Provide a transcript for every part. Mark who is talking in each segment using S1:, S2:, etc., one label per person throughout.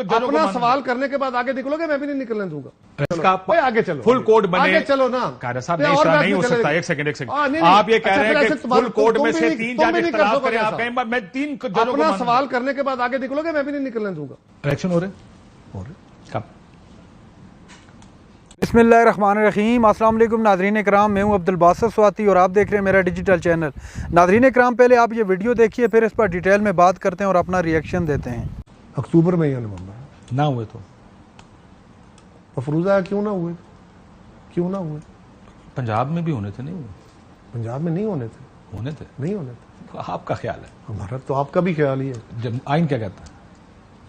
S1: अपना सवाल करने के बाद आगे निकलोगे, मैं भी नहीं निकलने दूंगा।
S2: इसका
S1: भाई आगे चलो,
S2: फुल कोड बने,
S1: आगे चलो ना।
S2: कायदा साहब नहीं हो सकता। एक सेकंड आप ये कह रहे हैं कि फुल कोड में से तीन जज इख्तिलाफ करें, आप कहें मैं तीन जजों को
S1: अपना सवाल करने के बाद आगे निकलोगे, मैं भी नहीं निकलने दूंगा।
S2: इलेक्शन हो रहे कब?
S3: बिस्मिल्लाहिर्रहमानिर्रहीम। अस्सलाम वालेकुम नाज़रीन कराम, मैं हूं अब्दुल बासित स्वाति और आप देख रहे हैं मेरा डिजिटल चैनल। नाज़रीन कराम, पहले आप ये वीडियो देखिए, फिर इस पर डिटेल में बात करते हैं और अपना रिएक्शन देते हैं।
S1: अक्टूबर में या नवंबर
S2: ना हुए तो
S1: मफरूजा क्यों ना हुए? क्यों ना हुए?
S2: पंजाब में भी होने थे, नहीं हुए?
S1: पंजाब में नहीं होने थे,
S2: होने थे,
S1: नहीं होने थे।
S2: तो आपका ख्याल है?
S1: हमारा तो आपका भी ख्याल ही है।
S2: जब आइन क्या कहता है?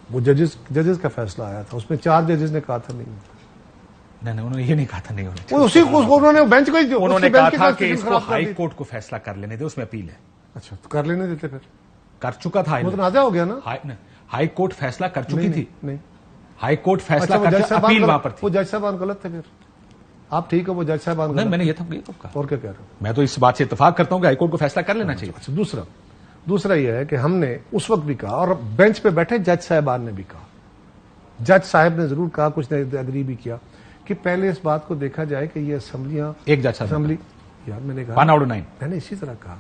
S1: वो जजेस का फैसला आया था, उसमें 4 जजेस ने कहा था नहीं।
S2: नहीं, उन्होंने ये नहीं कहा था नहीं होने।
S1: वो उसी को उन्होंने बेंच को
S2: उन्होंने कहा था कि इसको हाई कोर्ट को फैसला कर लेने दे, उसमें अपील है।
S1: अच्छा, तो कर लेने देते, फिर
S2: कर चुका था,
S1: वो तो नाजा हो गया ना।
S2: हाई कोर्ट फैसला कर चुकी थी।
S1: नहीं,
S2: हाई कोर्ट फैसला करके अपील वहां पर थी।
S1: वो जज साहबान गलत थे, फिर आप ठीक हो, वो जज साहबान
S2: नहीं, मैंने ये तो कहा।
S1: और क्या कह रहे हो?
S2: मैं तो इस बात से इत्तेफाक करता हूं कि हाईकोर्ट को फैसला कर लेना चाहिए।
S1: अच्छा, दूसरा यह है कि हमने उस वक्त भी कहा और बेंच पे बैठे जज साहबान ने भी कहा, जज साहब ने जरूर कहा, कुछ ने एग्री भी किया कि पहले इस बात को देखा जाए कि ये असेंबलियां,
S2: एक जज
S1: असेंबली, यार मैंने कहा
S2: 1 out of 9,
S1: मैंने इसी तरह कहा,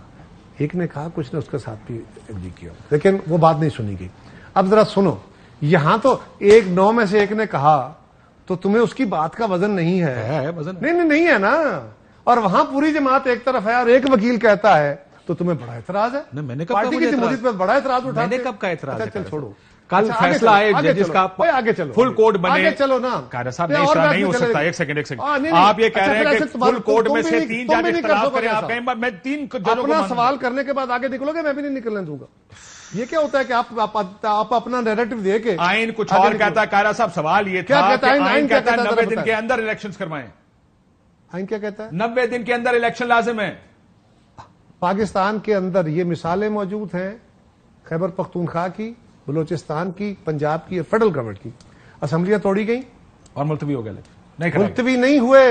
S1: एक ने कहा, कुछ ने उसके साथ भी एग्री किया, लेकिन वो बात नहीं सुनी गई। अब जरा सुनो, यहां तो 9 में से एक ने कहा, तो तुम्हें उसकी बात का वजन नहीं है
S2: वजन
S1: नहीं है ना। और वहां पूरी जमात एक तरफ है और एक वकील कहता है, तो तुम्हें बड़ा एतराज है।
S2: मैंने कब
S1: पार्टी की जमहूरियत पर बड़ा एतराज उठा,
S2: मैंने कब का एतराज?
S1: चल छोड़ो,
S2: कल फैसला आए जजेस का,
S1: आगे चलो,
S2: फुल कोर्ट बने।
S1: आगे चलो ना।
S2: कायदा साहब नहीं हो सकता। एक सेकंड आप ये कह रहे हैं कि फुल कोर्ट में से 3 जज इख्तिलाफ करें, आप कहें मैं 3 जजों को
S1: अपना सवाल करने के बाद आगे निकलोगे, मैं भी नहीं निकलने दूंगा। ये क्या होता है कि आप अपना नैरेटिव दे के,
S2: आइन कुछ और कहता है। कायदा साहब सवाल ये था कि आइन कहता है 90 दिन के अंदर इलेक्शन करवाएं।
S1: आइन क्या कहता है?
S2: 90 दिन के अंदर इलेक्शन लाजिम है।
S1: पाकिस्तान के अंदर ये मिसालें मौजूद हैं, खैबर पख्तूनख्वा की, बलोचिस्तान की, पंजाब की, फेडरल गवर्नमेंट की। असेंबलियां तोड़ी गई और
S2: मुलतवी हो गया,
S1: मुलतवी नहीं हुए,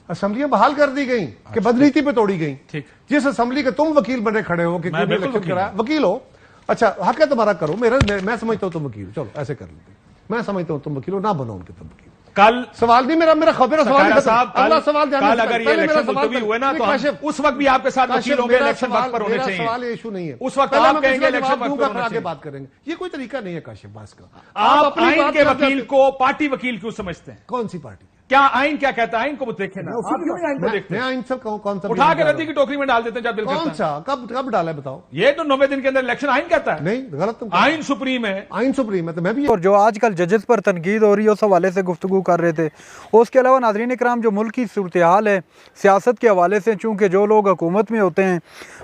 S1: असेंबलियां बहाल कर दी गई कि बदनीति पे तोड़ी गई।
S2: ठीक,
S1: जिस असेंबली के तुम वकील बने खड़े हो कि वकील हो, अच्छा हक है तुम्हारा, करो। मैं समझता हूं तुम वकील, चलो ऐसे कर लेते। मैं समझता हूं तुम वकील हो, ना बनो उनके तुम वकील।
S2: कल
S1: सवाल नहीं, मेरा खबर सवाल
S2: साहब,
S1: अगला सवाल
S2: कल अगर ये इलेक्शन मुलतवी हुए ना, तो उस वक्त भी आपके साथ वकील होंगे। इलेक्शन वक्त पर होने चाहिए।
S1: सवाल इशू नहीं है,
S2: उस वक्त आप कहेंगे इलेक्शन वक्त पर
S1: आगे बात करेंगे। ये कोई तरीका नहीं है काशिफ बास का।
S2: आप आइन के वकील को पार्टी वकील क्यों समझते हैं?
S1: कौन सी पार्टी?
S2: क्या आइन क्या कहता है? आइन को देखे ना, आप क्यों नहीं आइन को देखते?
S1: आइन से कौन सा
S2: उठा के रद्दी की टोकरी में डाल देते हैं जब बिल
S1: कौन सा, कब डाला है बताओ?
S2: ये तो 90 दिन के अंदर इलेक्शन आइन कहता है।
S1: नहीं, गलत तुम।
S2: आइन सुप्रीम है,
S1: आइन सुप्रीम है। तो मैं भी,
S3: और जो आजकल जजेस पर तनकीद हो रही है उस हवाले से गुफ्तगू कर रहे थे। उसके अलावा नाज़रीन इकराम, जो मुल्क की सूरत हाल है सियासत के हवाले से, चूँकि जो लोग हुकूमत में होते हैं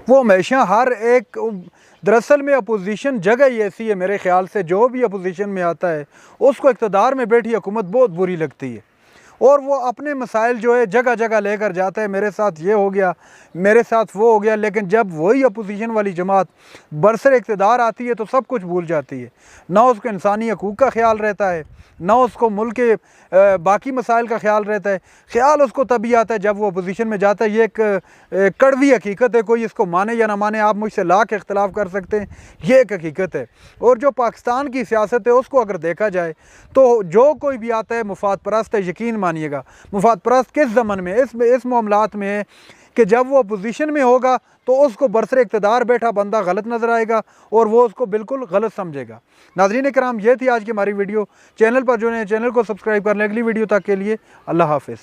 S3: वो हमेशा हर एक, दरअसल में अपोजिशन जगह ही ऐसी है मेरे ख्याल से, जो भी अपोजिशन में आता है उसको इक़्तिदार में बैठी हुकूमत बहुत बुरी लगती है और वो अपने मसाइल जो है जगह जगह लेकर जाता है, मेरे साथ ये हो गया, मेरे साथ वो हो गया। लेकिन जब वही अपोजिशन वाली जमात बरसर इक़्तिदार आती है तो सब कुछ भूल जाती है। ना उसको इंसानी हकूक़ का ख्याल रहता है, ना उसको मुल्क के बाकी मसाइल का ख्याल रहता है। ख्याल उसको तभी आता है जब वो अपोजिशन में जाता है। ये एक कड़वी हकीकत है, कोई इसको माने या ना माने, आप मुझसे लाख इख्तलाफ कर सकते हैं, ये एक हकीकत है। और जो पाकिस्तान की सियासत है उसको अगर देखा जाए तो जो कोई भी आता है मुफाद परस्त है। यकीन मानिएगा, मुफाद परस्त किस ज़मन में, इस मामलात में है कि जब वो अपोजिशन में होगा तो उसको बरसर इक़्तिदार बैठा बंदा गलत नज़र आएगा और वो उसको बिल्कुल गलत समझेगा। नाज़रीन कराम, ये थी आज की हमारी वीडियो। चैनल पर जो है चैनल को सब्सक्राइब कर लें। अगली वीडियो तक के लिए अल्लाह हाफ़िज़।